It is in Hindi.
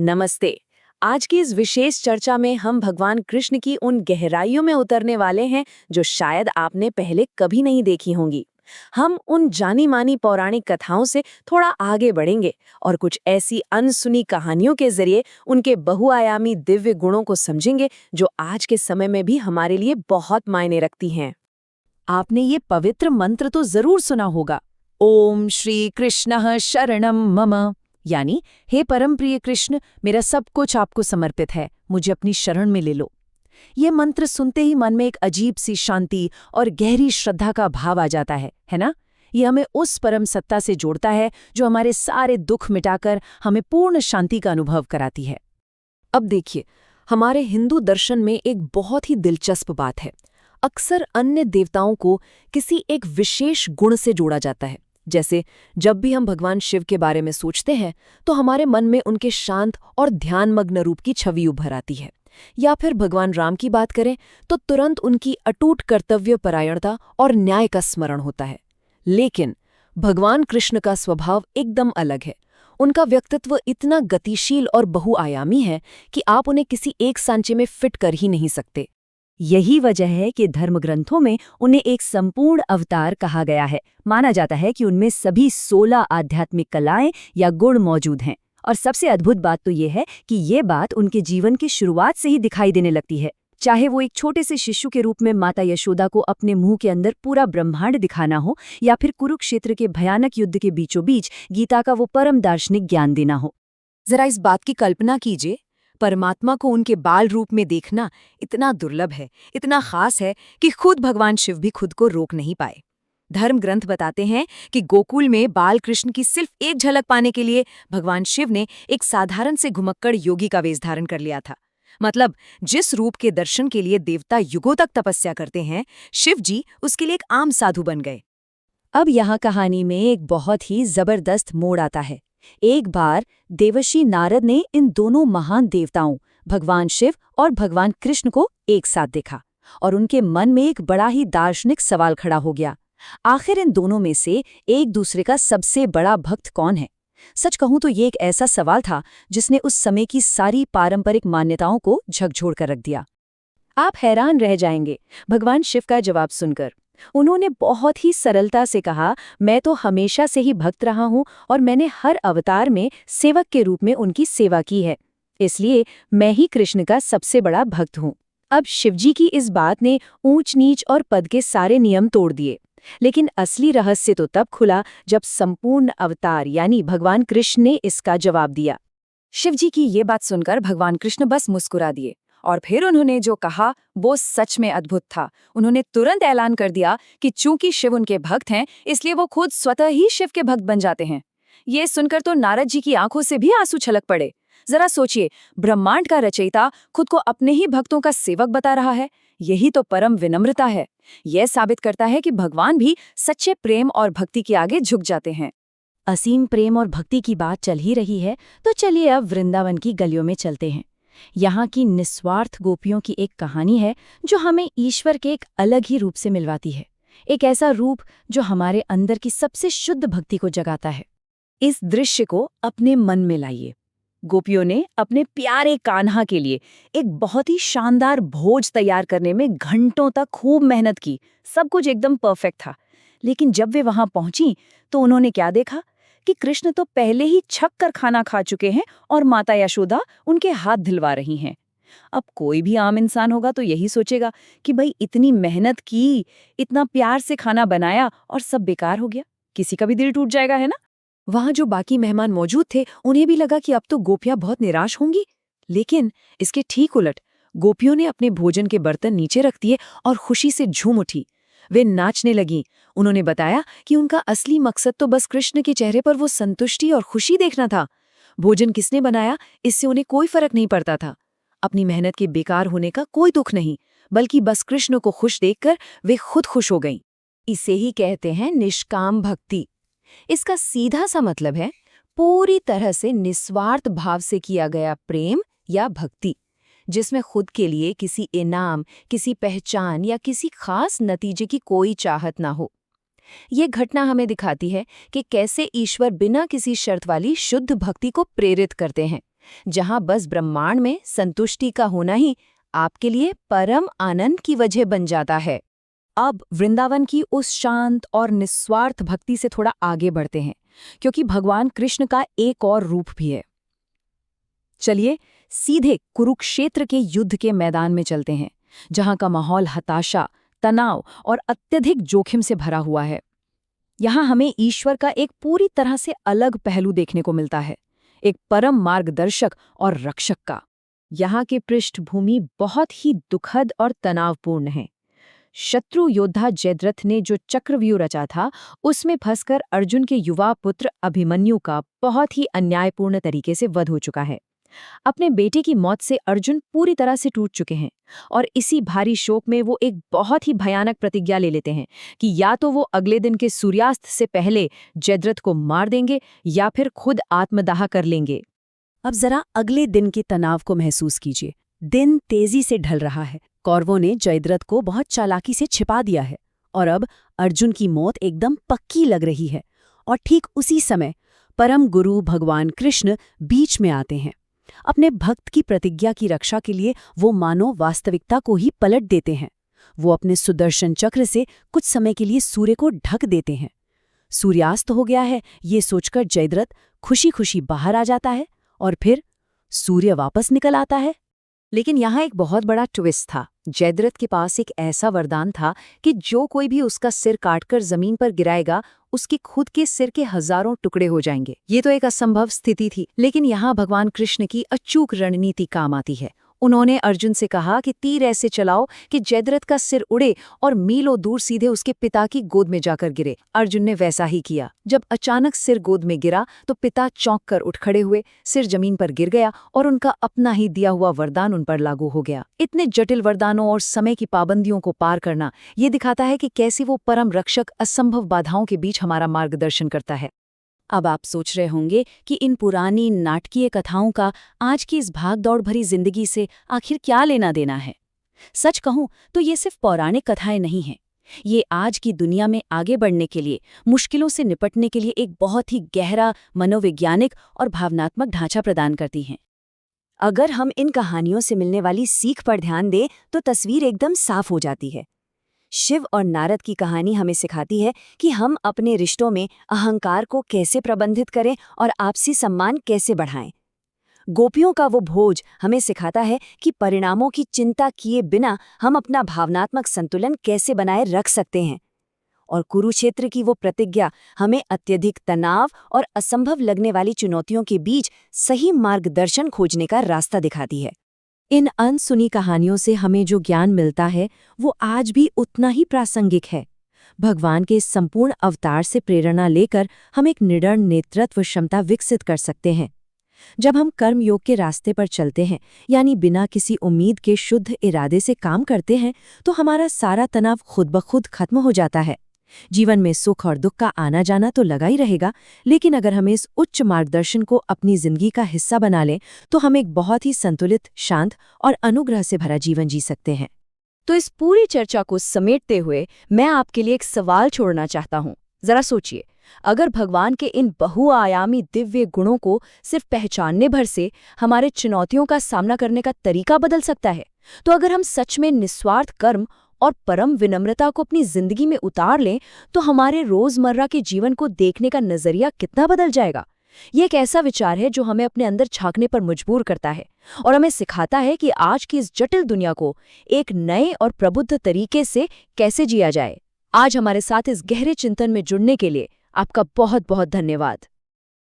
नमस्ते। आज की इस विशेष चर्चा में हम भगवान कृष्ण की उन गहराइयों में उतरने वाले हैं जो शायद आपने पहले कभी नहीं देखी होंगी। हम उन जानी मानी पौराणिक कथाओं से थोड़ा आगे बढ़ेंगे और कुछ ऐसी अनसुनी कहानियों के जरिए उनके बहुआयामी दिव्य गुणों को समझेंगे जो आज के समय में भी हमारे लिए बहुत मायने रखती हैं। आपने ये पवित्र मंत्र तो जरूर सुना होगा, ओम श्री कृष्णः शरणम मम। यानी हे परम प्रिय कृष्ण, मेरा सब कुछ आपको समर्पित है, मुझे अपनी शरण में ले लो। ये मंत्र सुनते ही मन में एक अजीब सी शांति और गहरी श्रद्धा का भाव आ जाता है ना। ये हमें उस परम सत्ता से जोड़ता है जो हमारे सारे दुख मिटाकर हमें पूर्ण शांति का अनुभव कराती है। अब देखिए, हमारे हिंदू दर्शन में एक बहुत ही दिलचस्प बात है। अक्सर अन्य देवताओं को किसी एक विशेष गुण से जोड़ा जाता है। जैसे जब भी हम भगवान शिव के बारे में सोचते हैं तो हमारे मन में उनके शांत और ध्यानमग्न रूप की छवि उभर आती है। या फिर भगवान राम की बात करें तो तुरंत उनकी अटूट कर्तव्य परायणता और न्याय का स्मरण होता है। लेकिन भगवान कृष्ण का स्वभाव एकदम अलग है। उनका व्यक्तित्व इतना गतिशील और बहुआयामी है कि आप उन्हें किसी एक सांचे में फिट कर ही नहीं सकते। यही वजह है कि धर्मग्रंथों में उन्हें एक संपूर्ण अवतार कहा गया है। माना जाता है कि उनमें सभी 16 आध्यात्मिक कलाएं या गुण मौजूद हैं। और सबसे अद्भुत बात तो ये है कि ये बात उनके जीवन की शुरुआत से ही दिखाई देने लगती है। चाहे वो एक छोटे से शिशु के रूप में माता यशोदा को अपने मुंह के अंदर पूरा ब्रह्मांड दिखाना हो, या फिर कुरुक्षेत्र के भयानक युद्ध के बीचों बीच गीता का वो परम दार्शनिक ज्ञान देना हो। जरा इस बात की कल्पना कीजिए, परमात्मा को उनके बाल रूप में देखना इतना दुर्लभ है, इतना खास है कि खुद भगवान शिव भी खुद को रोक नहीं पाए। धर्म ग्रंथ बताते हैं कि गोकुल में बाल कृष्ण की सिर्फ एक झलक पाने के लिए भगवान शिव ने एक साधारण से घुमक्कड़ योगी का वेश धारण कर लिया था। मतलब जिस रूप के दर्शन के लिए देवता युगों तक तपस्या करते हैं, शिव जी उसके लिए एक आम साधु बन गए। अब यहाँ कहानी में एक बहुत ही जबरदस्त मोड़ आता है। एक बार देवर्षि नारद ने इन दोनों महान देवताओं भगवान शिव और भगवान कृष्ण को एक साथ देखा और उनके मन में एक बड़ा ही दार्शनिक सवाल खड़ा हो गया। आखिर इन दोनों में से एक दूसरे का सबसे बड़ा भक्त कौन है? सच कहूं तो ये एक ऐसा सवाल था जिसने उस समय की सारी पारंपरिक मान्यताओं को झकझोर कर रख दिया। आप हैरान रह जाएंगे भगवान शिव का जवाब सुनकर। उन्होंने बहुत ही सरलता से कहा, मैं तो हमेशा से ही भक्त रहा हूं और मैंने हर अवतार में सेवक के रूप में उनकी सेवा की है, इसलिए मैं ही कृष्ण का सबसे बड़ा भक्त हूं। अब शिवजी की इस बात ने ऊंच नीच और पद के सारे नियम तोड़ दिए। लेकिन असली रहस्य तो तब खुला जब संपूर्ण अवतार यानी भगवान कृष्ण ने इसका जवाब दिया। शिवजी की ये बात सुनकर भगवान कृष्ण बस मुस्कुरा दिए और फिर उन्होंने जो कहा वो सच में अद्भुत था। उन्होंने तुरंत ऐलान कर दिया कि चूंकि शिव उनके भक्त हैं, इसलिए वो खुद स्वतः ही शिव के भक्त बन जाते हैं। ये सुनकर तो नारद जी की आंखों से भी आंसू छलक पड़े। जरा सोचिए, ब्रह्मांड का रचयिता खुद को अपने ही भक्तों का सेवक बता रहा है। यही तो परम विनम्रता है। यह साबित करता है कि भगवान भी सच्चे प्रेम और भक्ति के आगे झुक जाते हैं। असीम प्रेम और भक्ति की बात चल ही रही है तो चलिए अब वृंदावन की गलियों में चलते हैं। यहाँ की निस्वार्थ गोपियों की एक कहानी है जो हमें ईश्वर के एक अलग ही रूप से मिलवाती है। एक ऐसा रूप जो हमारे अंदर की सबसे शुद्ध भक्ति को जगाता है। इस दृश्य को अपने मन में लाइए। गोपियों ने अपने प्यारे कान्हा के लिए एक बहुत ही शानदार भोज तैयार करने में घंटों तक खूब मेहनत की। सब कुछ एकदम परफेक्ट था। लेकिन जब वे वहां पहुंची तो उन्होंने क्या देखा कि कृष्ण तो पहले ही छक कर खाना खा चुके हैं और माता यशोदा उनके हाथ धुलवा रही हैं। अब कोई भी आम इंसान होगा तो यही सोचेगा कि भाई इतनी मेहनत की, इतना प्यार से खाना बनाया और सब बेकार हो गया। किसी का भी दिल टूट जाएगा, है ना। वहां जो बाकी मेहमान मौजूद थे उन्हें भी लगा कि अब तो गोपियां बहुत निराश होंगी। लेकिन इसके ठीक उलट गोपियों ने अपने भोजन के बर्तन नीचे रख दिए और खुशी से झूम उठी। वे नाचने लगीं। उन्होंने बताया कि उनका असली मकसद तो बस कृष्ण के चेहरे पर वो संतुष्टि और खुशी देखना था। भोजन किसने बनाया इससे उन्हें कोई फर्क नहीं पड़ता था। अपनी मेहनत के बेकार होने का कोई दुख नहीं, बल्कि बस कृष्ण को खुश देखकर वे खुद खुश हो गईं। इसे ही कहते हैं निष्काम भक्ति। इसका सीधा सा मतलब है पूरी तरह से निस्वार्थ भाव से किया गया प्रेम या भक्ति, जिसमें खुद के लिए किसी इनाम, किसी पहचान या किसी खास नतीजे की कोई चाहत ना हो। ये घटना हमें दिखाती है कि कैसे ईश्वर बिना किसी शर्त वाली शुद्ध भक्ति को प्रेरित करते हैं, जहां बस ब्रह्मांड में संतुष्टि का होना ही आपके लिए परम आनंद की वजह बन जाता है। अब वृंदावन की उस शांत और निस्वार्थ भक्ति से थोड़ा आगे बढ़ते हैं, क्योंकि भगवान कृष्ण का एक और रूप भी है। चलिए सीधे कुरुक्षेत्र के युद्ध के मैदान में चलते हैं, जहां का माहौल हताशा, तनाव और अत्यधिक जोखिम से भरा हुआ है। यहाँ हमें ईश्वर का एक पूरी तरह से अलग पहलू देखने को मिलता है, एक परम मार्गदर्शक और रक्षक का। यहाँ की पृष्ठभूमि बहुत ही दुखद और तनावपूर्ण है। शत्रु योद्धा जयद्रथ ने जो चक्रव्यूह रचा था, उसमें फंसकर अर्जुन के युवा पुत्र अभिमन्यु का बहुत ही अन्यायपूर्ण तरीके से वध हो चुका है। अपने बेटे की मौत से अर्जुन पूरी तरह से टूट चुके हैं और इसी भारी शोक में वो एक बहुत ही भयानक प्रतिज्ञा ले लेते हैं कि या तो वो अगले दिन के सूर्यास्त से पहले जयद्रथ को मार देंगे या फिर खुद आत्मदाह कर लेंगे। अब जरा अगले दिन के तनाव को महसूस कीजिए। दिन तेजी से ढल रहा है। कौरवों ने जयद्रथ को बहुत चालाकी से छिपा दिया है और अब अर्जुन की मौत एकदम पक्की लग रही है। और ठीक उसी समय परम गुरु भगवान कृष्ण बीच में आते हैं। अपने भक्त की प्रतिज्ञा की रक्षा के लिए वो मानो वास्तविकता को ही पलट देते हैं। वो अपने सुदर्शन चक्र से कुछ समय के लिए सूर्य को ढक देते हैं। सूर्यास्त हो गया है, ये सोचकर जयद्रथ खुशी खुशी बाहर आ जाता है और फिर सूर्य वापस निकल आता है। लेकिन यहाँ एक बहुत बड़ा ट्विस्ट था। जयद्रथ के पास एक ऐसा वरदान था कि जो कोई भी उसका सिर काटकर जमीन पर गिराएगा, उसके खुद के सिर के हजारों टुकड़े हो जाएंगे। ये तो एक असंभव स्थिति थी, लेकिन यहाँ भगवान कृष्ण की अचूक रणनीति काम आती है। उन्होंने अर्जुन से कहा कि तीर ऐसे चलाओ कि जयद्रथ का सिर उड़े और मीलों दूर सीधे उसके पिता की गोद में जाकर गिरे। अर्जुन ने वैसा ही किया। जब अचानक सिर गोद में गिरा तो पिता चौंक कर उठ खड़े हुए, सिर जमीन पर गिर गया और उनका अपना ही दिया हुआ वरदान उन पर लागू हो गया। इतने जटिल वरदानों और समय की पाबंदियों को पार करना ये दिखाता है कि कैसे वो परम रक्षक असंभव बाधाओं के बीच हमारा मार्गदर्शन करता है। अब आप सोच रहे होंगे कि इन पुरानी नाटकीय कथाओं का आज की इस भागदौड़ भरी जिंदगी से आखिर क्या लेना देना है। सच कहूं तो ये सिर्फ पौराणिक कथाएं नहीं हैं। ये आज की दुनिया में आगे बढ़ने के लिए, मुश्किलों से निपटने के लिए एक बहुत ही गहरा मनोवैज्ञानिक और भावनात्मक ढांचा प्रदान करती हैं। अगर हम इन कहानियों से मिलने वाली सीख पर ध्यान दें तो तस्वीर एकदम साफ हो जाती है। शिव और नारद की कहानी हमें सिखाती है कि हम अपने रिश्तों में अहंकार को कैसे प्रबंधित करें और आपसी सम्मान कैसे बढ़ाएं। गोपियों का वो भोज हमें सिखाता है कि परिणामों की चिंता किए बिना हम अपना भावनात्मक संतुलन कैसे बनाए रख सकते हैं। और कुरुक्षेत्र की वो प्रतिज्ञा हमें अत्यधिक तनाव और असंभव लगने वाली चुनौतियों के बीच सही मार्गदर्शन खोजने का रास्ता दिखाती है। इन अनसुनी कहानियों से हमें जो ज्ञान मिलता है वो आज भी उतना ही प्रासंगिक है। भगवान के इस संपूर्ण अवतार से प्रेरणा लेकर हम एक निडर नेतृत्व क्षमता विकसित कर सकते हैं। जब हम कर्मयोग के रास्ते पर चलते हैं, यानी बिना किसी उम्मीद के शुद्ध इरादे से काम करते हैं, तो हमारा सारा तनाव खुद ब खुद खत्म हो जाता है। जीवन में सुख और दुख का आना जाना तो लगा ही रहेगा, लेकिन अगर हम इस उच्च मार्गदर्शन को अपनी जिंदगी का हिस्सा बना लें तो हम एक बहुत ही संतुलित, शांत और अनुग्रह से भरा जीवन जी सकते हैं। तो इस पूरी चर्चा को समेटते हुए मैं आपके लिए एक सवाल छोड़ना चाहता हूँ। जरा सोचिए, अगर भगवान के इन बहुआयामी दिव्य गुणों को सिर्फ पहचानने भर से हमारे चुनौतियों का सामना करने का तरीका बदल सकता है, तो अगर हम सच में निस्वार्थ कर्म और परम विनम्रता को अपनी जिंदगी में उतार लें तो हमारे रोजमर्रा के जीवन को देखने का नजरिया कितना बदल जाएगा। ये एक ऐसा विचार है जो हमें अपने अंदर झांकने पर मजबूर करता है और हमें सिखाता है कि आज की इस जटिल दुनिया को एक नए और प्रबुद्ध तरीके से कैसे जिया जाए। आज हमारे साथ इस गहरे चिंतन में जुड़ने के लिए आपका बहुत बहुत धन्यवाद।